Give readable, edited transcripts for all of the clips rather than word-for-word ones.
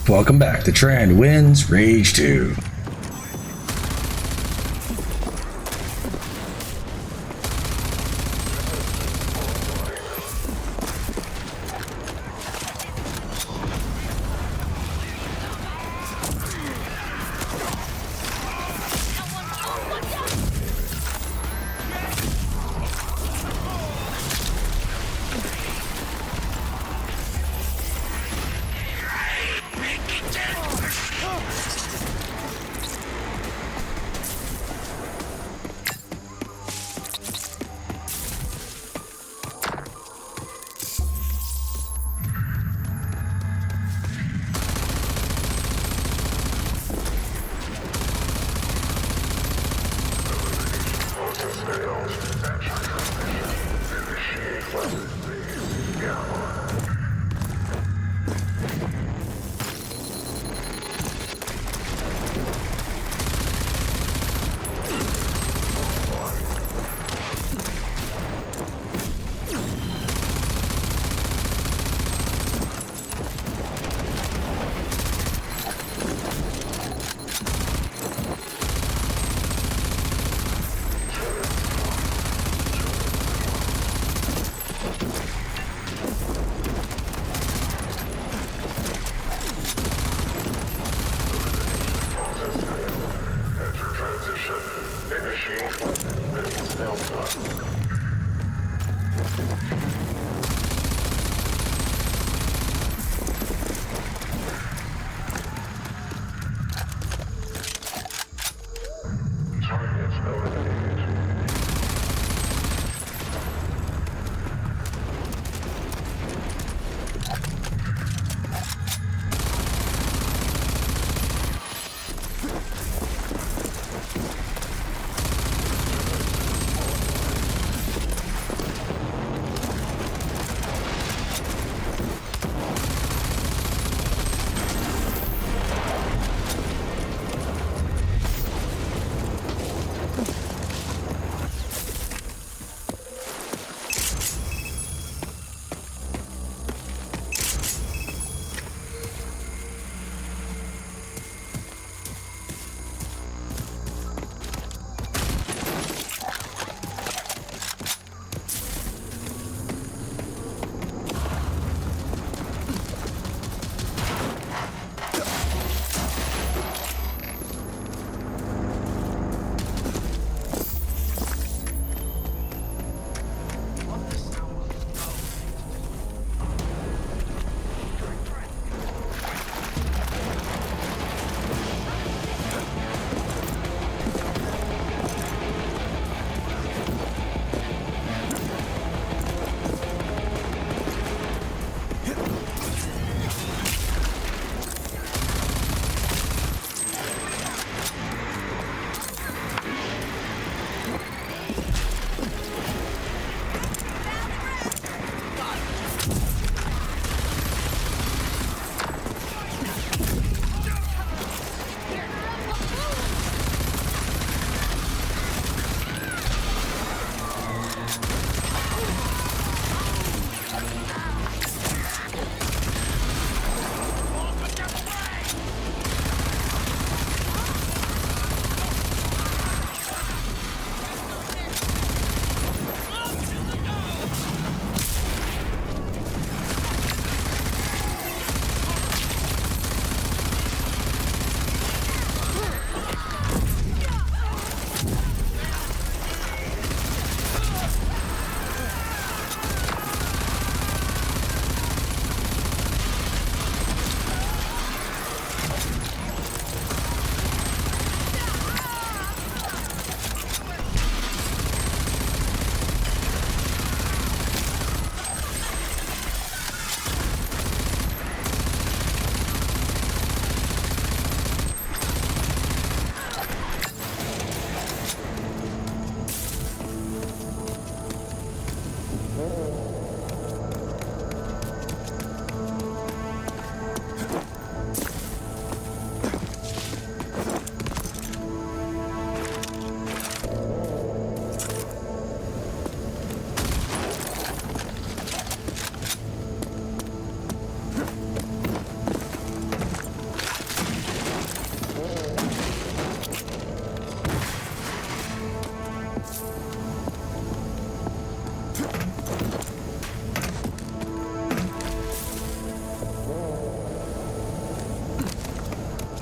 Welcome back to Trend Wins Rage 2.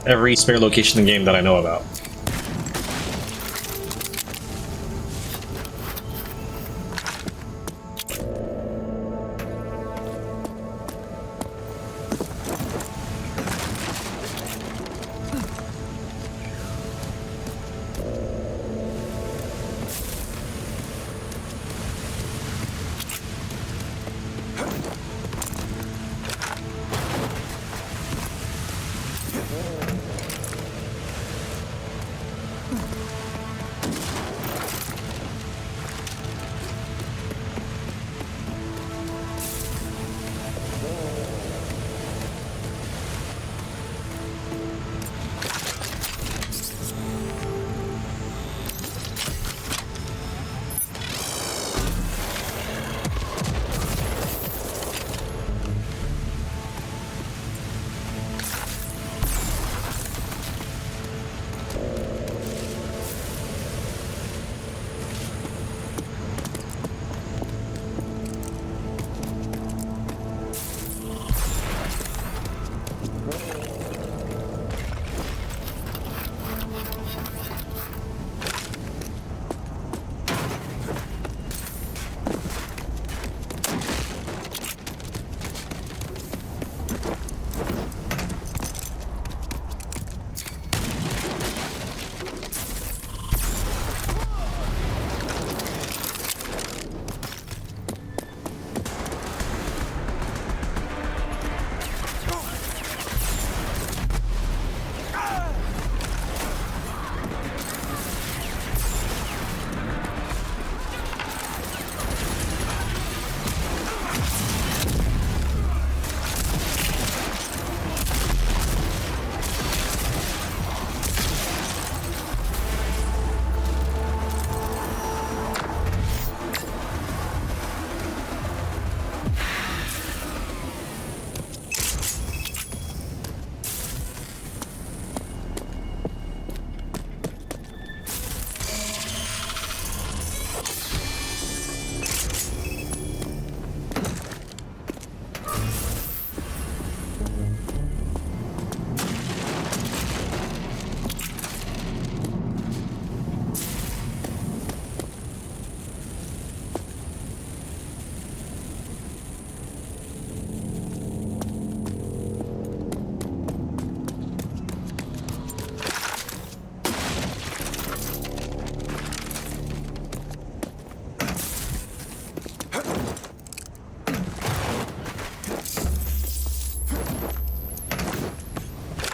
every spare location in the game that I know about.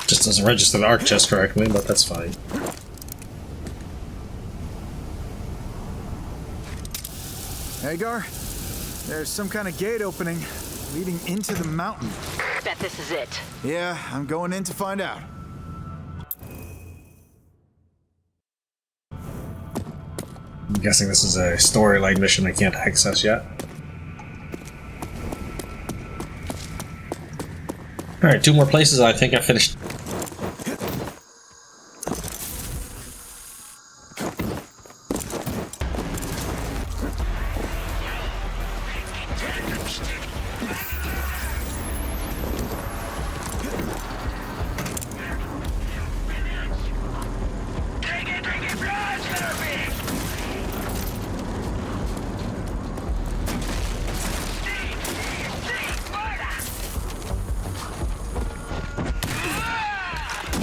Just doesn't register the arc chest correctly, but that's fine. Hagar, there's some kind of gate opening leading into the mountain. Bet this is it. Yeah, I'm going in to find out. I'm guessing this is a storyline mission I can't access yet. Alright, 2 more places. I think I finished.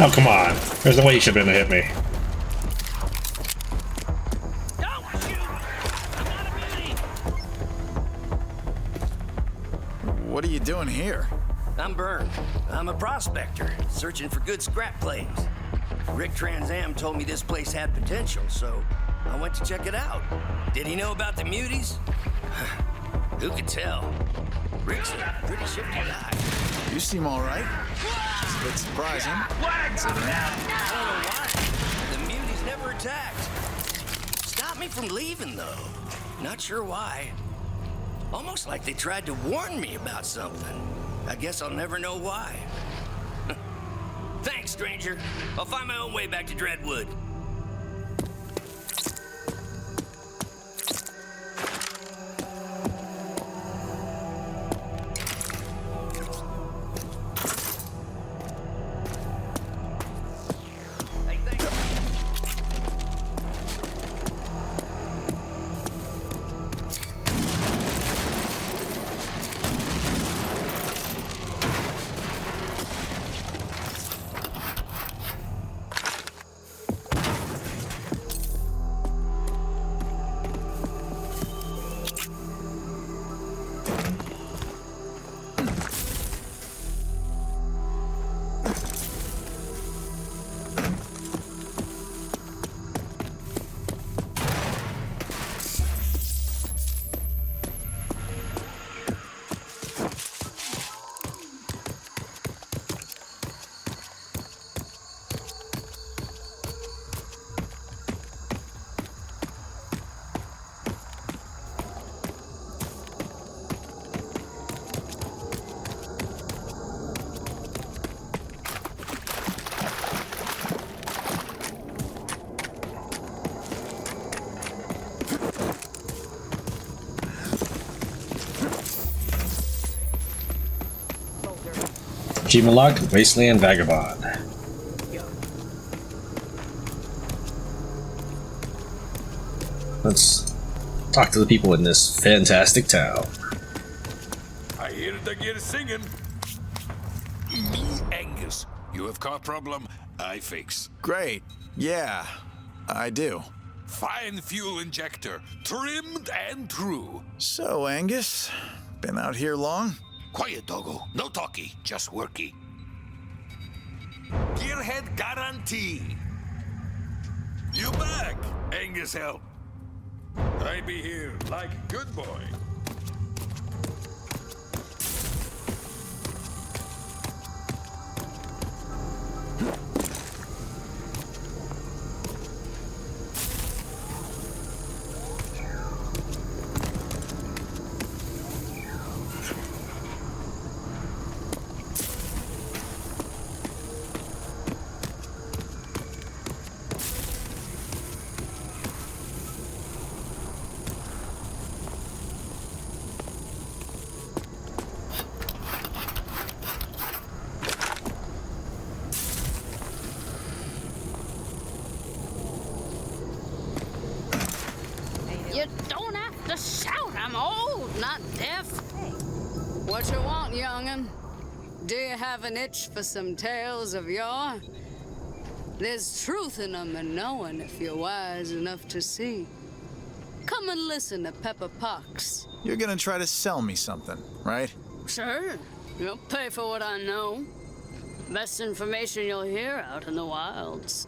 Oh, come on. There's no way you should have been able to hit me. What are you doing here? I'm Byrne. I'm a prospector, searching for good scrap claims. Rick Transam told me this place had potential, so I went to check it out. Did he know about the muties? Who could tell? Rick's a pretty shifty guy. You seem all right. It's a bit surprising. I don't know why. The muties never attacked. Stopped me from leaving, though. Not sure why. Almost like they tried to warn me about something. I guess I'll never know why. Thanks, stranger. I'll find my own way back to Dreadwood. Achievement locked, Wasteland Vagabond. Let's talk to the people in this fantastic town. I hear the gear singing. Me, Angus. You have car problem, I fix. Great. Yeah, I do. Fine fuel injector, trimmed and true. So, Angus, been out here long? Quiet, doggo. No talkie, just worky. Gearhead guarantee. You back, Angus help. I be here like good boy. You don't have to shout. I'm old, not deaf. What you want, young'un? Do you have an itch for some tales of yore? There's truth in 'em and knowing if you're wise enough to see. Come and listen to Pepper Pox. You're gonna try to sell me something, right? Sure, you'll pay for what I know. Best information you'll hear out in the wilds.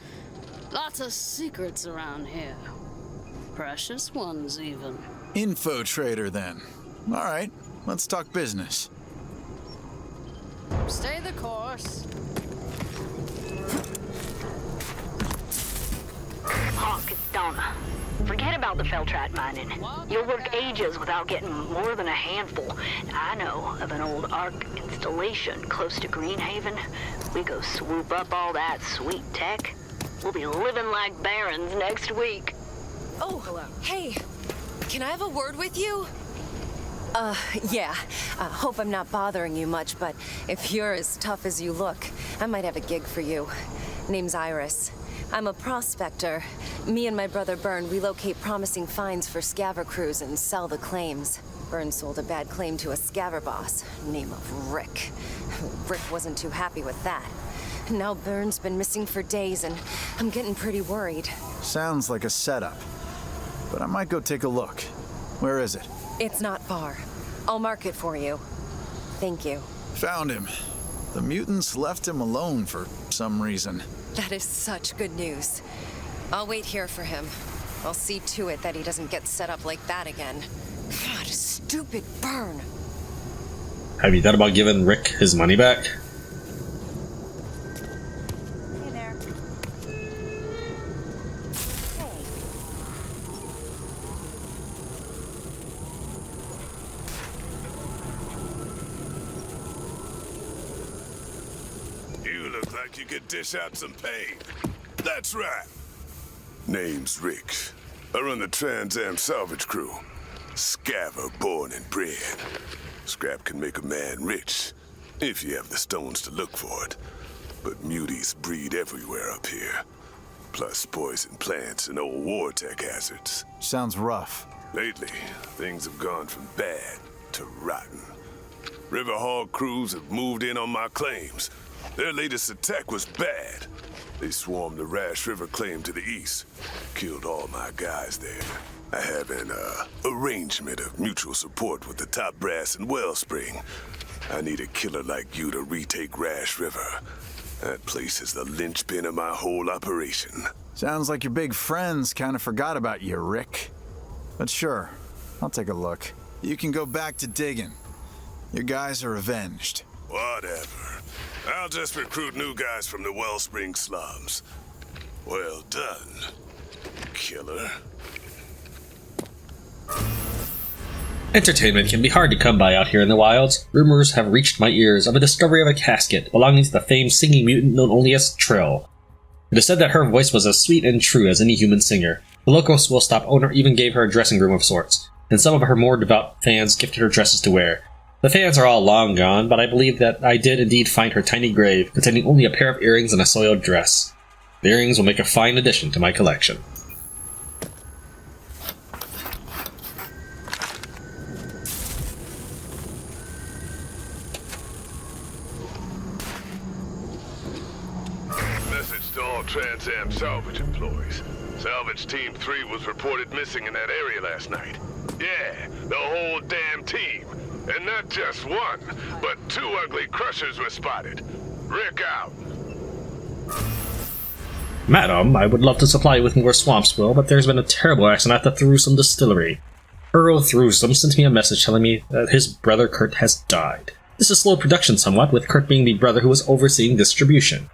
Lots of secrets around here. Precious ones, even. Info trader, then. All right, let's talk business. Stay the course. Hawk, it's Donna. Forget about the Feltrat mining. You'll work ages without getting more than a handful. I know of an old Ark installation close to Greenhaven. We go swoop up all that sweet tech. We'll be living like barons next week. Oh, hey. Can I have a word with you? Yeah. Hope I'm not bothering you much, but if you're as tough as you look, I might have a gig for you. Name's Iris. I'm a prospector. Me and my brother Byrne, we locate promising finds for scaver crews and sell the claims. Byrne sold a bad claim to a scaver boss, name of Rick. Rick wasn't too happy with that. Now Byrne's been missing for days, and I'm getting pretty worried. Sounds like a setup. But I might go take a look. Where is it? It's not far. I'll mark it for you. Thank you. Found him. The mutants left him alone for some reason. That is such good news. I'll wait here for him. I'll see to it that he doesn't get set up like that again. God, stupid Byrne. Have you thought about giving Rick his money back? Hey there. You look like you could dish out some pain. That's right. Name's Rick. I run the Trans Am salvage crew. Scaver born and bred. Scrap can make a man rich, if you have the stones to look for it. But muties breed everywhere up here. Plus poison plants and old war tech hazards. Sounds rough. Lately, things have gone from bad to rotten. River Hog crews have moved in on my claims. Their latest attack was bad. They swarmed the Rash River claim to the east. Killed all my guys there. I have an arrangement of mutual support with the top brass in Wellspring. I need a killer like you to retake Rash River. That place is the linchpin of my whole operation. Sounds like your big friends kind of forgot about you, Rick. But sure, I'll take a look. You can go back to digging. Your guys are avenged. Whatever. I'll just recruit new guys from the Wellspring slums. Well done, killer. Entertainment can be hard to come by out here in the wilds. Rumors have reached my ears of a discovery of a casket belonging to the famed singing mutant known only as Trill. It is said that her voice was as sweet and true as any human singer. The local Swillstop owner even gave her a dressing room of sorts, and some of her more devout fans gifted her dresses to wear. The fans are all long gone, but I believe that I did indeed find her tiny grave, containing only a pair of earrings and a soiled dress. The earrings will make a fine addition to my collection. Message to all Trans Am salvage employees. Salvage Team 3 was reported missing in that area last night. Yeah, the whole damn team. And not just one, but 2 ugly crushers were spotted. Rick out. Madam, I would love to supply you with more swamp swill, but there's been a terrible accident at the Thrusom distillery. Earl Thrusom sent me a message telling me that his brother Kurt has died. This has slowed production somewhat, with Kurt being the brother who was overseeing distribution.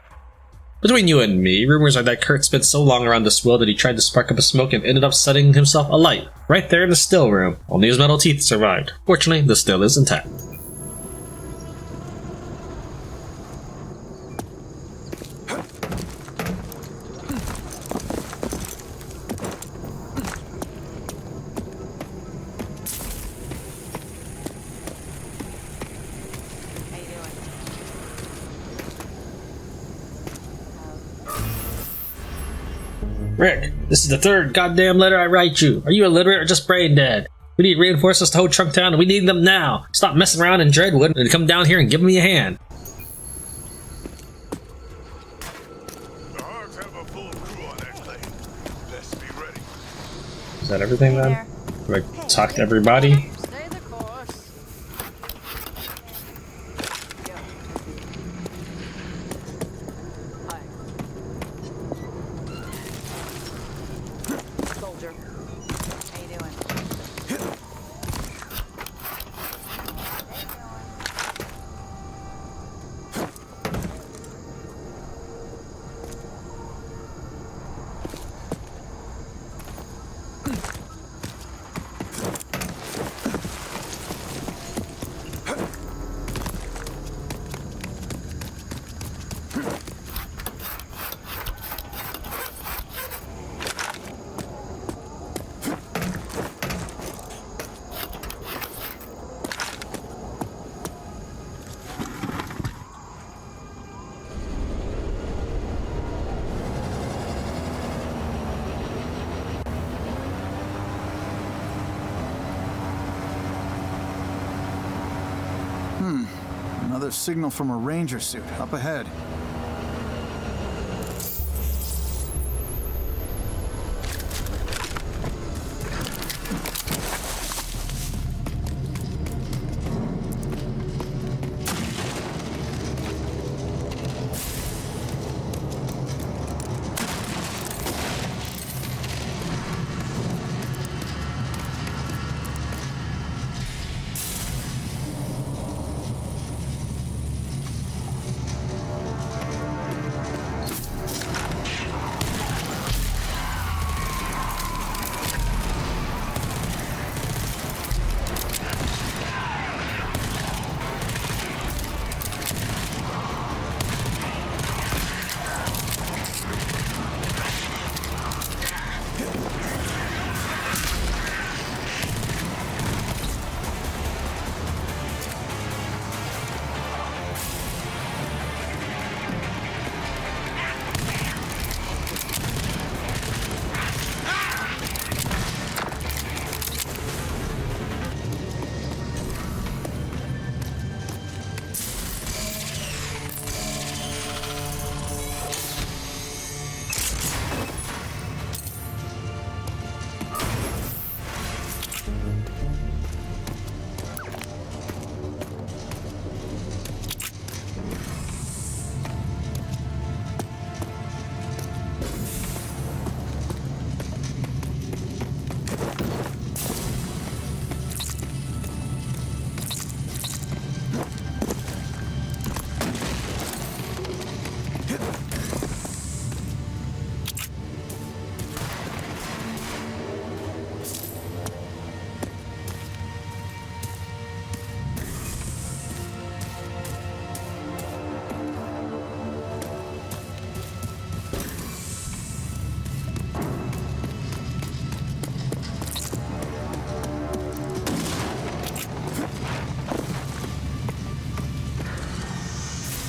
Between you and me, rumors are that Kurt spent so long around the swill that he tried to spark up a smoke and ended up setting himself alight, right there in the still room. Only his metal teeth survived. Fortunately, the still is intact. Rick, this is the 3rd goddamn letter I write you. Are you illiterate or just brain dead? We need reinforcements to hold Trunktown, and we need them now. Stop messing around in Dreadwood and come down here and give me a hand. The Hogs have a full crew on that claim. Let's be ready. Is that everything then? Do I talk to everybody? Stay the course. Soldier. How you doing? Another signal from a ranger suit up ahead.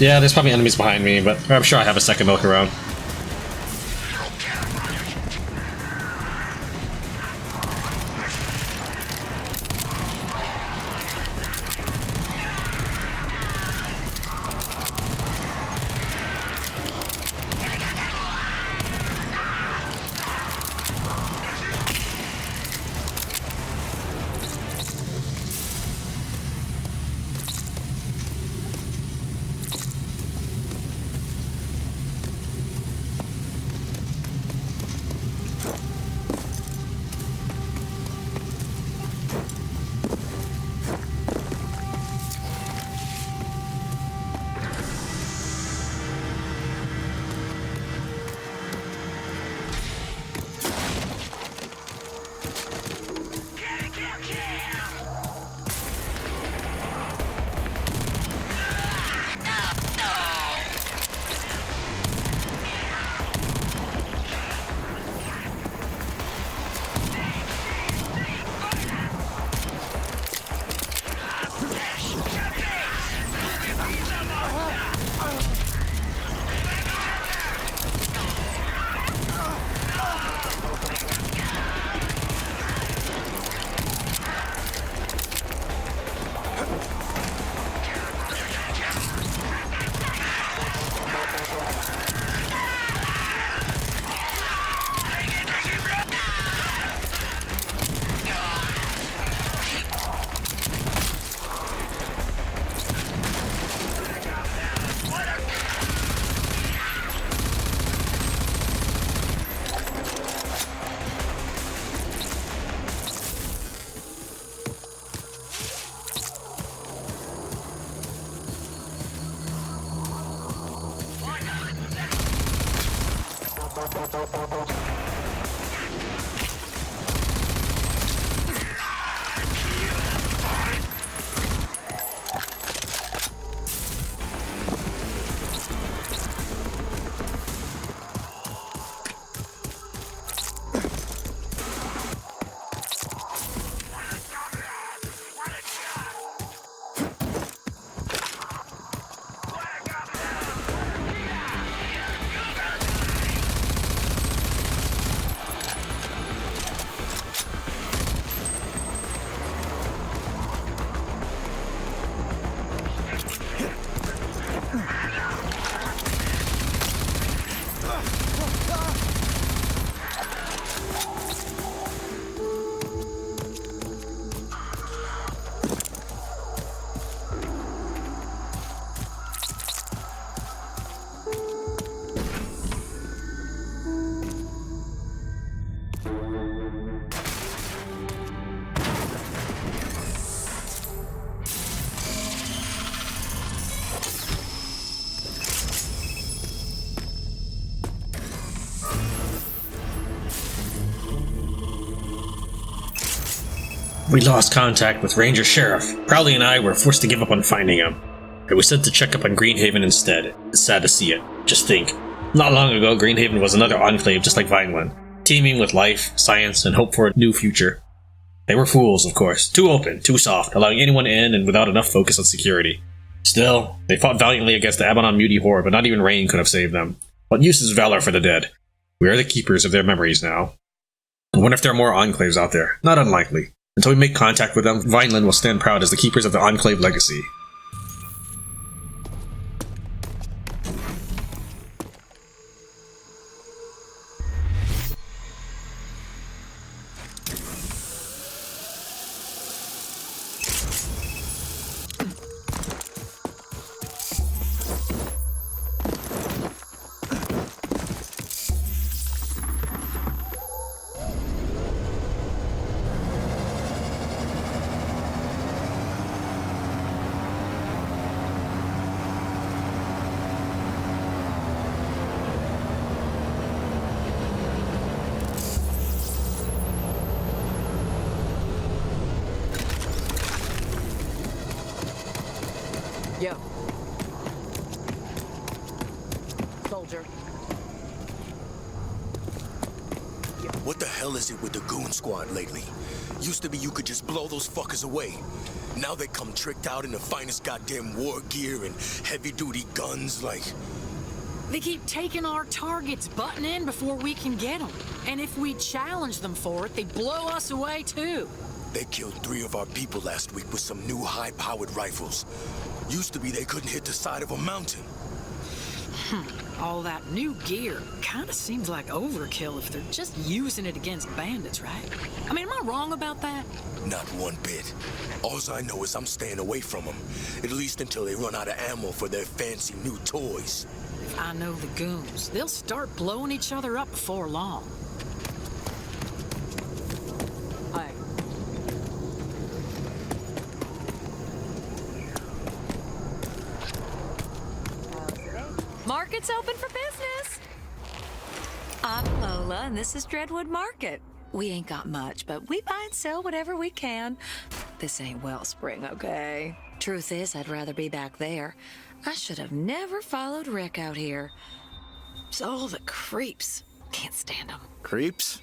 Yeah, there's probably enemies behind me, but I'm sure I have a second look around. We lost contact with Ranger Sheriff. Crowley and I were forced to give up on finding him. I was sent to check up on Greenhaven instead. It's sad to see it. Just think. Not long ago, Greenhaven was another enclave just like Vineland, teeming with life, science, and hope for a new future. They were fools, of course. Too open, too soft, allowing anyone in and without enough focus on security. Still, they fought valiantly against the Abaddon Muti horde, but not even Rain could have saved them. What use is valor for the dead? We are the keepers of their memories now. I wonder if there are more enclaves out there. Not unlikely. Until we make contact with them, Vineland will stand proud as the keepers of the Enclave legacy. Yo. Soldier. What the hell is it with the goon squad lately? Used to be you could just blow those fuckers away. Now they come tricked out in the finest goddamn war gear and heavy-duty guns like... They keep taking our targets, butting in before we can get them. And if we challenge them for it, they blow us away too. They killed 3 of our people last week with some new high-powered rifles. Used to be they couldn't hit the side of a mountain. All that new gear kind of seems like overkill if they're just using it against bandits, right? I mean, am I wrong about that? Not one bit. Alls I know is I'm staying away from them, at least until they run out of ammo for their fancy new toys. If I know the goons, they'll start blowing each other up before long. Hey. Market's open for business. I'm Lola, and this is Dreadwood Market. We ain't got much, but we buy and sell whatever we can. This ain't Wellspring, okay? Truth is, I'd rather be back there. I should have never followed Rick out here. It's all the creeps. Can't stand them. Creeps?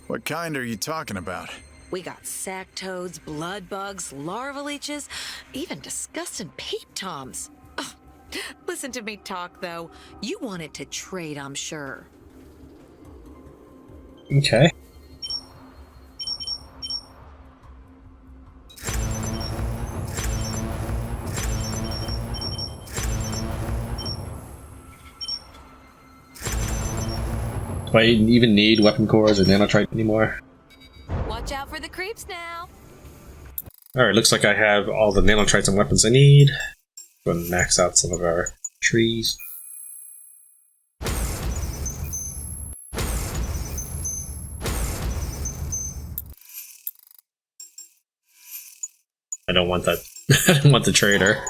What kind are you talking about? We got sack toads, blood bugs, larva leeches, even disgusting peep toms. Ugh. Listen to me talk, though. You wanted to trade, I'm sure. Okay. Do I even need weapon cores or nanotrite anymore? Watch out for the creeps now. Alright, looks like I have all the nanotrites and weapons I need. Go and max out some of our trees. I don't want that. I don't want the trader.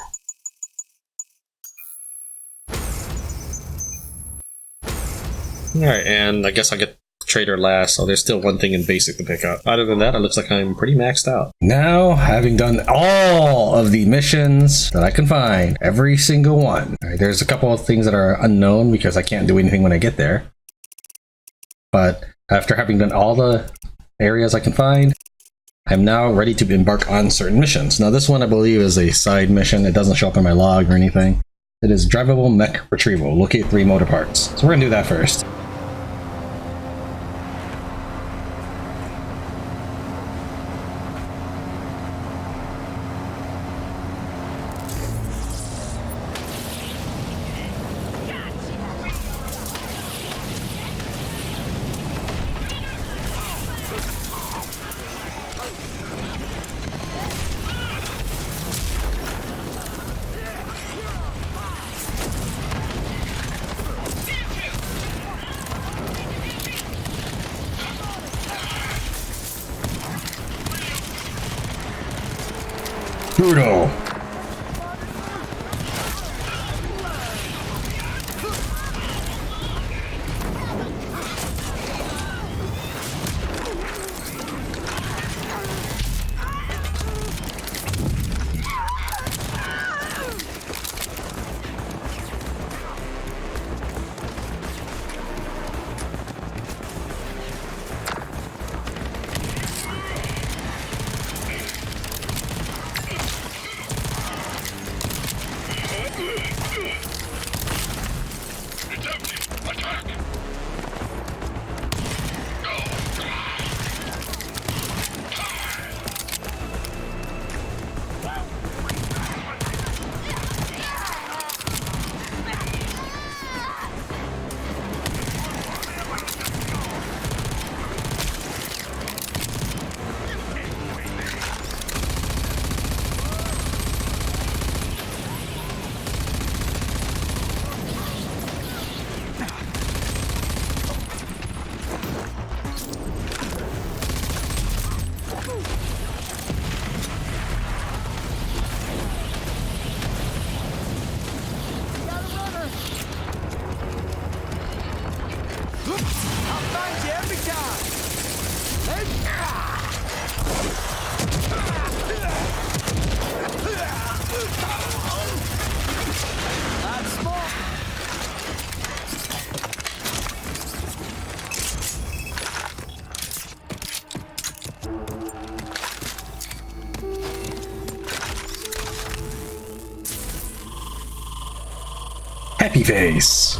Alright, and I guess I'll get the trader last, so there's still one thing in basic to pick up. Other than that, it looks like I'm pretty maxed out. Now, having done all of the missions that I can find, every single one. All right, there's a couple of things that are unknown because I can't do anything when I get there. But after having done all the areas I can find, I'm now ready to embark on certain missions. Now this one I believe is a side mission. It doesn't show up in my log or anything. It is drivable mech retrieval. Locate 3 motor parts. So we're gonna do that first. Brutal. happy face.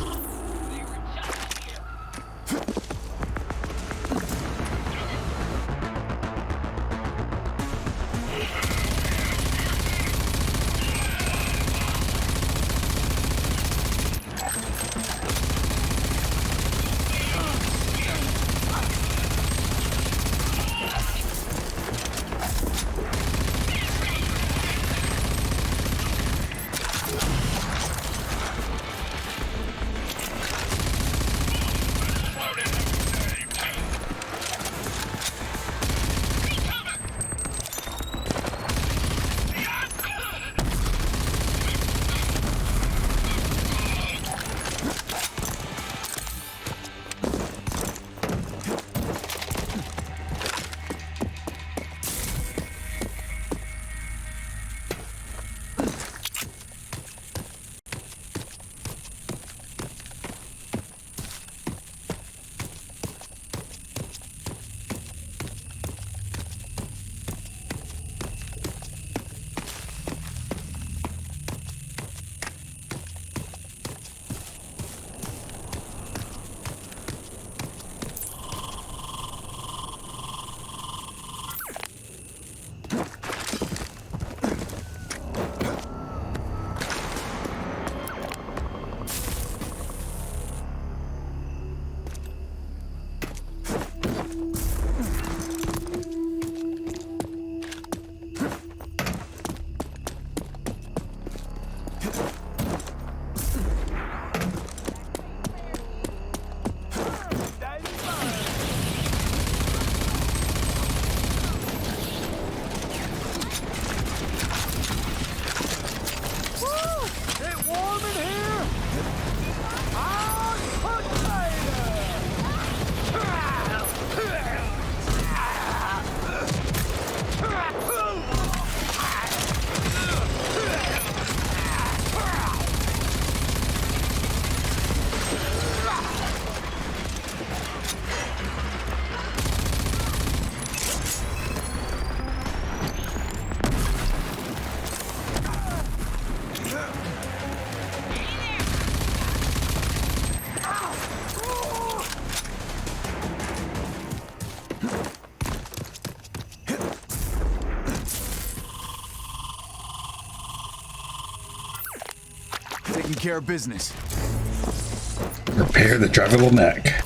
Taking care of business. Repair the drivable mech.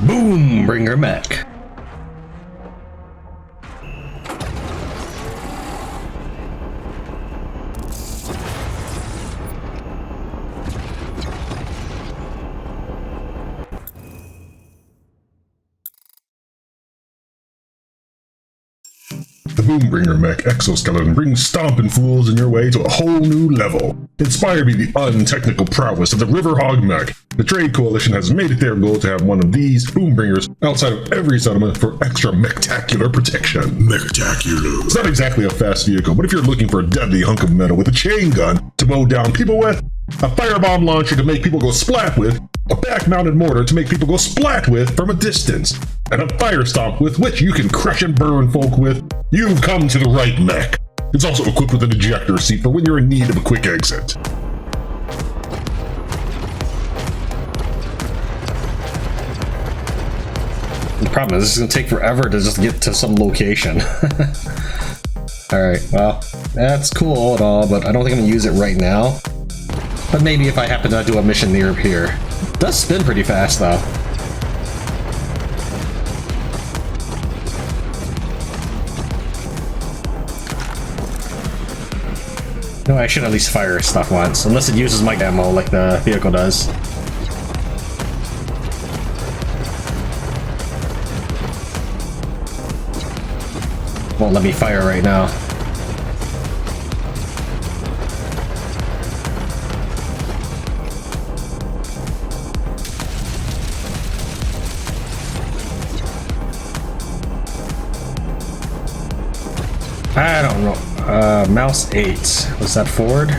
Boom! Bringer mech. The Boombringer mech exoskeleton brings stomping fools in your way to a whole new level. Inspired by the untechnical prowess of the Riverhog mech, the Trade Coalition has made it their goal to have one of these Boombringers outside of every settlement for extra mechtacular protection. Mechtacular. It's not exactly a fast vehicle, but if you're looking for a deadly hunk of metal with a chain gun to mow down people with, a firebomb launcher to make people go splat with, a back-mounted mortar to make people go splat with from a distance, and a fire stomp with which you can crush and burn folk with, you've come to the right mech. It's also equipped with an ejector seat for when you're in need of a quick exit. The problem is this is going to take forever to just get to some location. Alright, well, that's cool and all, but I don't think I'm going to use it right now. But maybe if I happen to do a mission near here. It does spin pretty fast though. No, I should at least fire stuff once, unless it uses my ammo like the vehicle does. Won't let me fire right now. I don't know. Mouse 8. Was that forward?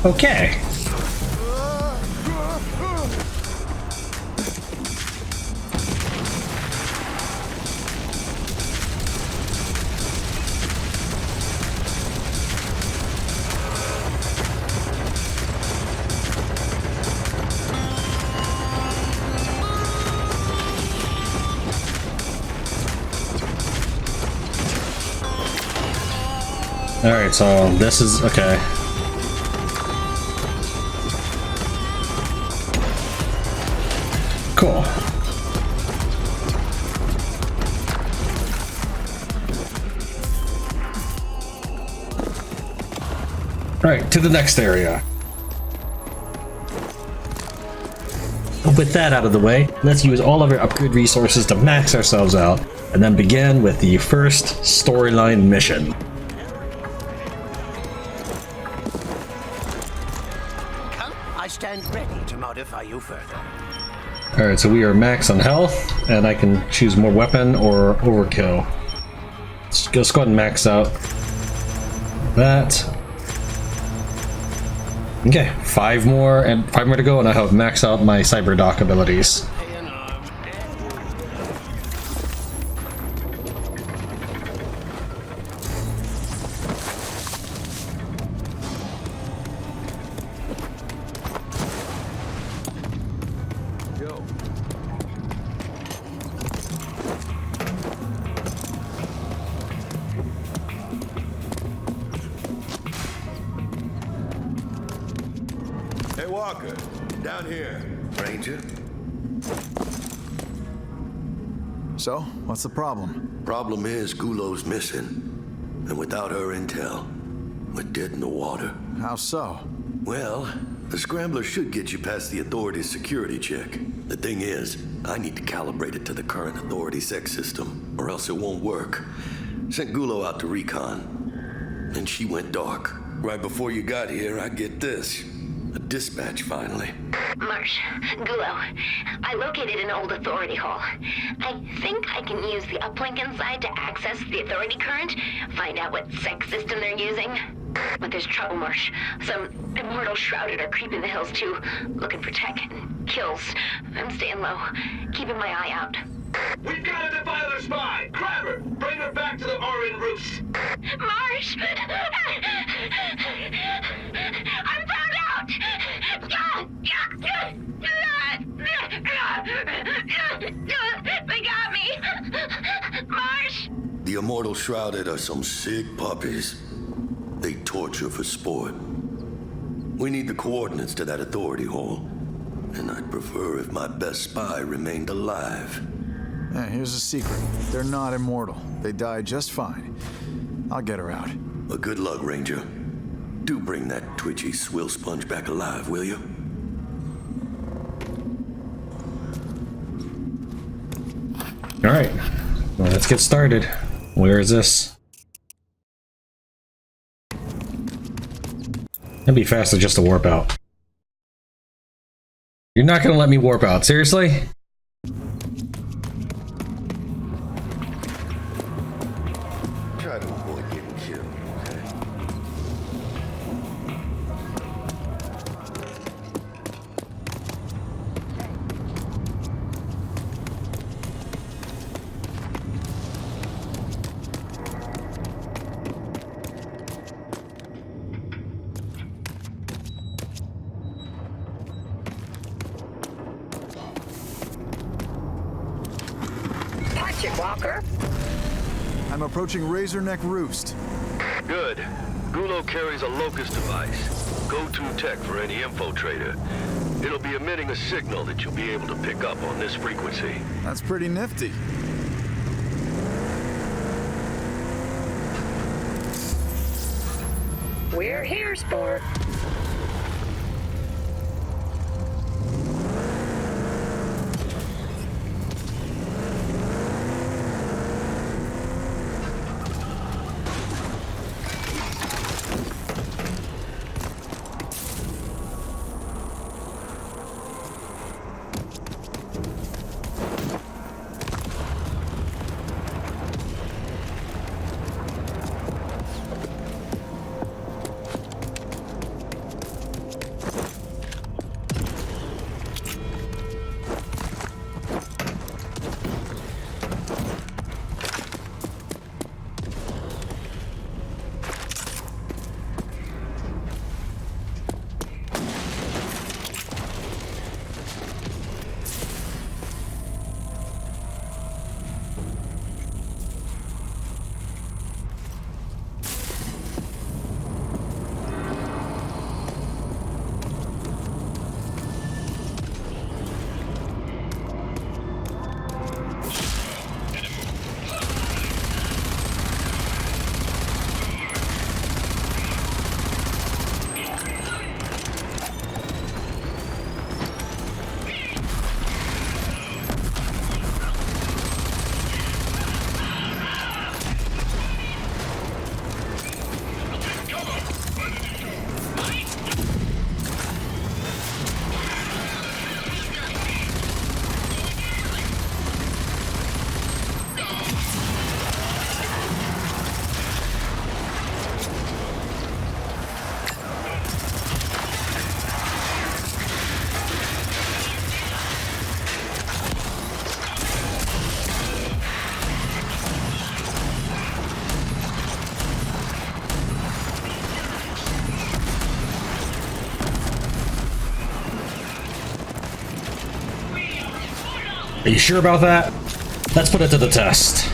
Okay. Alright, so this is okay. Cool. Alright, to the next area. With that out of the way, let's use all of our upgrade resources to max ourselves out, and then begin with the first storyline mission. I stand ready to modify you further. Alright, so we are max on health, and I can choose more weapon or overkill. Let's go ahead and max out that. Okay, 5 more to go, and I have maxed out my cyber dock abilities. Hey, Walker, down here. Ranger? So, what's the problem? Problem is, Gulo's missing. And without her intel, we're dead in the water. How so? Well, the Scrambler should get you past the Authority's security check. The thing is, I need to calibrate it to the current Authority sex system, or else it won't work. Sent Gulo out to recon. Then she went dark. Right before you got here, I get this. A dispatch, finally. Marsh, Gulo, I located an old Authority hall. I think I can use the uplink inside to access the Authority current, find out what sex system they're using. But there's trouble, Marsh. Some immortal shrouded are creeping the hills too, looking for tech and kills. I'm staying low, keeping my eye out. We've got a Defiler spy! Grab her! Bring her back to the Orin Roost! Marsh! I'm found out! They got me! Marsh! The Immortal Shrouded are some sick puppies. They torture for sport. We need the coordinates to that Authority hole. And I'd prefer if my best spy remained alive. Yeah, here's a secret. They're not immortal. They die just fine. I'll get her out. Well, good luck, Ranger. Do bring that twitchy swill sponge back alive, will you? Alright, well, let's get started. Where is this? It'd be faster just to warp out. You're not gonna let me warp out, seriously? Try to avoid getting killed, okay? Watch it, Walker. I'm approaching Razorneck Roost. Good. Gulo carries a locust device. go-to tech for any infiltrator. It'll be emitting a signal that you'll be able to pick up on this frequency. That's pretty nifty. We're here, sport. Are you sure about that? Let's put it to the test.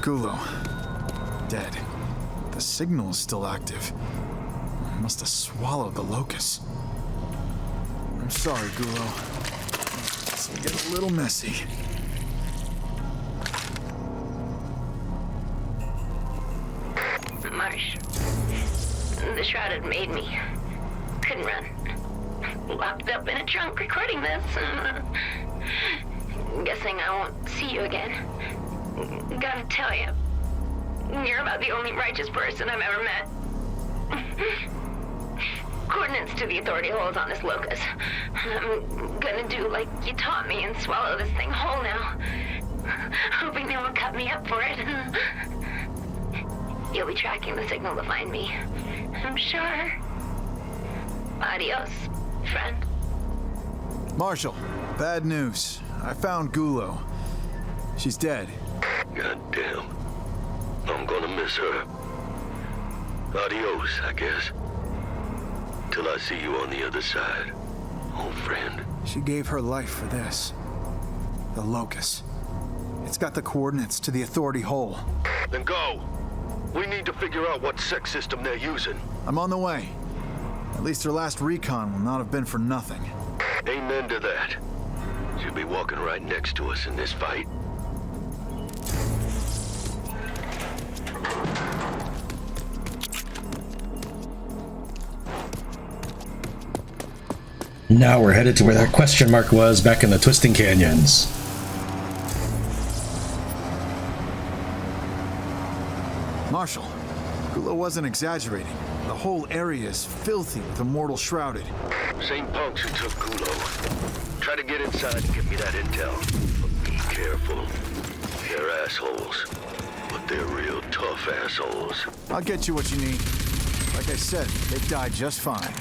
Gulo. Dead. The signal is still active. I must have swallowed the locust. I'm sorry, Gulo. This will get a little messy. Marsh. The shroud had made me. Couldn't run. Locked up in a trunk recording this. Guessing I won't see you again. Gotta tell you, you're about the only righteous person I've ever met. Coordinates to the authority holes on this locust. I'm gonna do like you taught me and swallow this thing whole now. Hoping they won't cut me up for it. You'll be tracking the signal to find me, I'm sure. Adios, friend. Marshal, bad news. I found Gulo. She's dead. God damn. I'm gonna miss her. Adios, I guess. Till I see you on the other side, old friend. She gave her life for this. The locust. It's got the coordinates to the authority hole. Then go. We need to figure out what sec system they're using. I'm on the way. At least her last recon will not have been for nothing. Amen to that. She'll be walking right next to us in this fight. Now we're headed to where that question mark was back in the Twisting Canyons. Marshal, Gulo wasn't exaggerating. The whole area is filthy with Immortal shrouded. Same punks who took Gulo. Try to get inside and give me that intel. But be careful. They're assholes. But they're real tough assholes. I'll get you what you need. Like I said, they died just fine.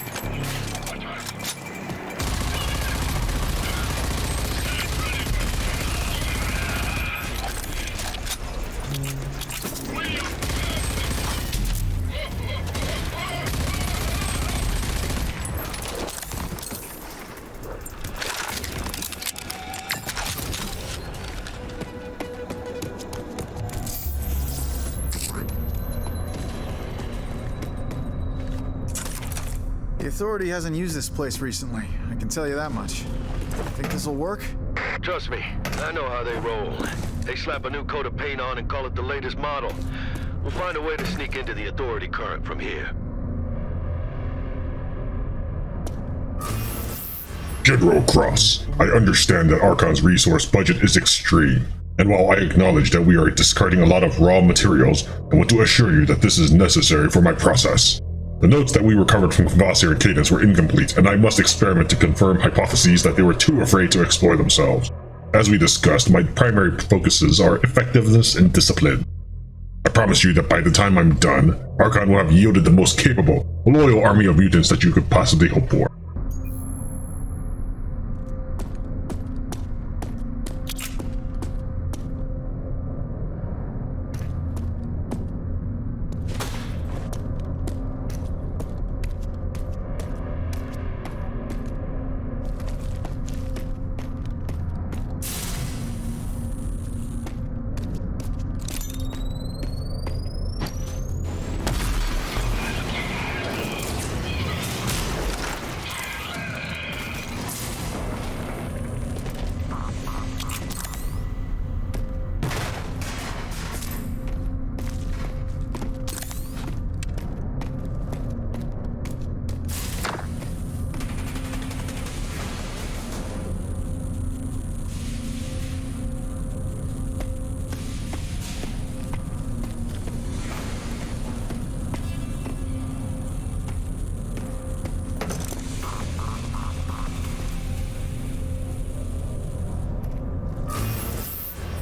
The Authority hasn't used this place recently, I can tell you that much. Think this'll work? Trust me, I know how they roll. They slap a new coat of paint on and call it the latest model. We'll find a way to sneak into the Authority current from here. General Cross, I understand that Archon's resource budget is extreme. And while I acknowledge that we are discarding a lot of raw materials, I want to assure you that this is necessary for my process. The notes that we recovered from Kvasir and Cadence were incomplete, and I must experiment to confirm hypotheses that they were too afraid to explore themselves. As we discussed, my primary focuses are effectiveness and discipline. I promise you that by the time I'm done, Archon will have yielded the most capable, loyal army of mutants that you could possibly hope for.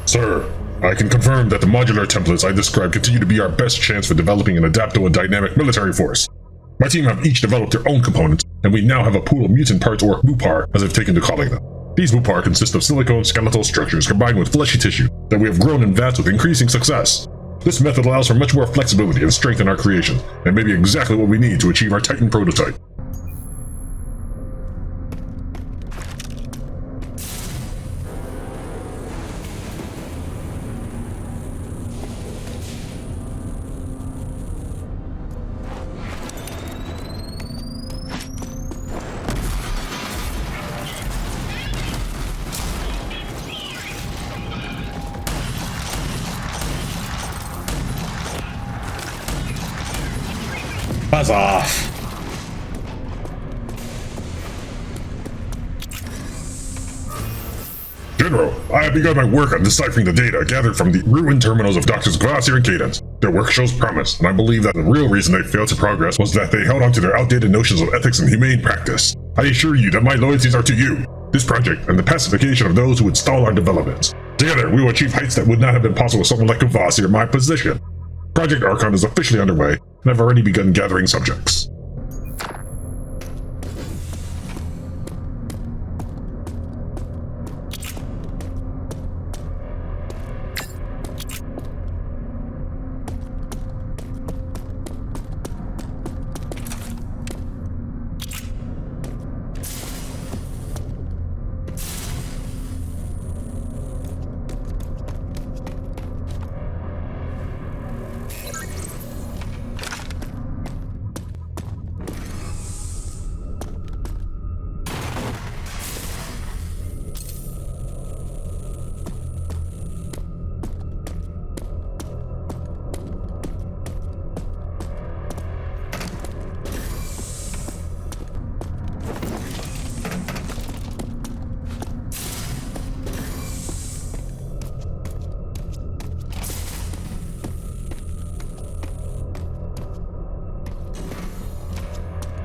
Sir, I can confirm that the modular templates I described continue to be our best chance for developing an adaptable and dynamic military force. My team have each developed their own components, and we now have a pool of mutant parts, or Mupar, as I've taken to calling them. These Mupar consist of silicone skeletal structures combined with fleshy tissue that we have grown in vats with increasing success. This method allows for much more flexibility and strength in our creation, and may be exactly what we need to achieve our Titan prototype. Buzz off. General, I have begun my work on deciphering the data gathered from the ruined terminals of Doctors Kvasir and Cadence. Their work shows promise, and I believe that the real reason they failed to progress was that they held on to their outdated notions of ethics and humane practice. I assure you that my loyalties are to you, this project, and the pacification of those who would stall our developments. Together, we will achieve heights that would not have been possible with someone like Kvasir in my position. Project Archon is officially underway, and I've already begun gathering subjects.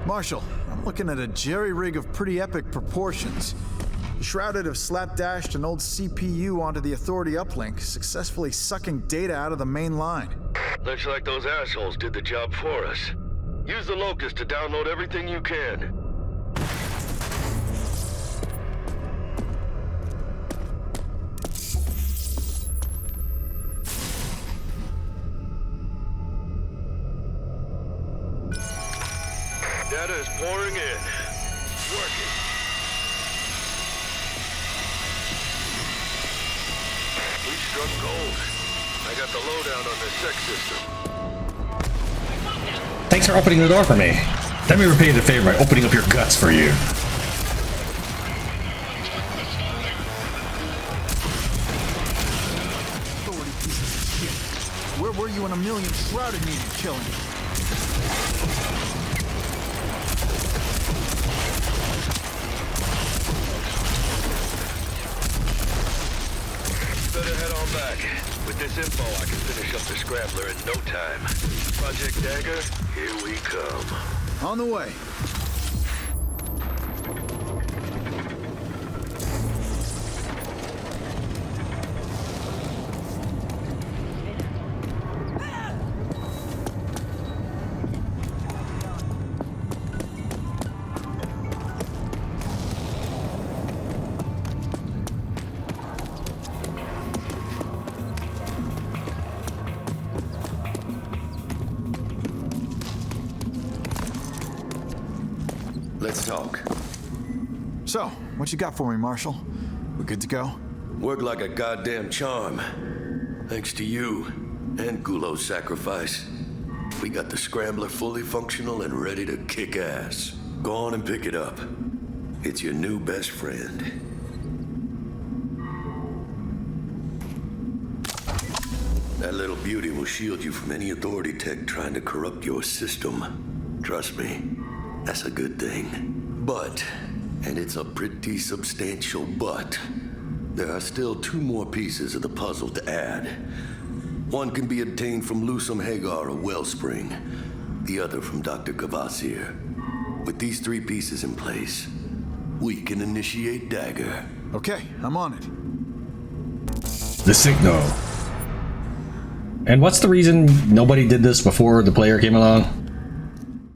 Marshall, I'm looking at a jerry-rig of pretty epic proportions. The Shrouded have slapdashed an old CPU onto the Authority uplink, successfully sucking data out of the main line. Looks like those assholes did the job for us. Use the Locust to download everything you can. Data is pouring in. Working. We struck gold. I got the lowdown on the Sex system. Thanks for opening the door for me. Let me repay the favor by opening up your guts for you. Authority pieces of shit. Where were you when a million Shrouded needed killing? Better head on back. With this info, I can finish up the Scrambler in no time. Project Dagger, here we come. On the way. Let's talk. So, what you got for me, Marshall? We good to go? Worked like a goddamn charm. Thanks to you and Gulo's sacrifice, we got the Scrambler fully functional and ready to kick ass. Go on and pick it up. It's your new best friend. That little beauty will shield you from any Authority tech trying to corrupt your system. Trust me, that's a good thing. But, and it's a pretty substantial but, there are still two more pieces of the puzzle to add. One can be obtained from Lusum Hagar of Wellspring, the other from Dr. Kvasir. With these three pieces in place, we can initiate Dagger. Okay, I'm on it. The signal. And what's the reason nobody did this before the player came along?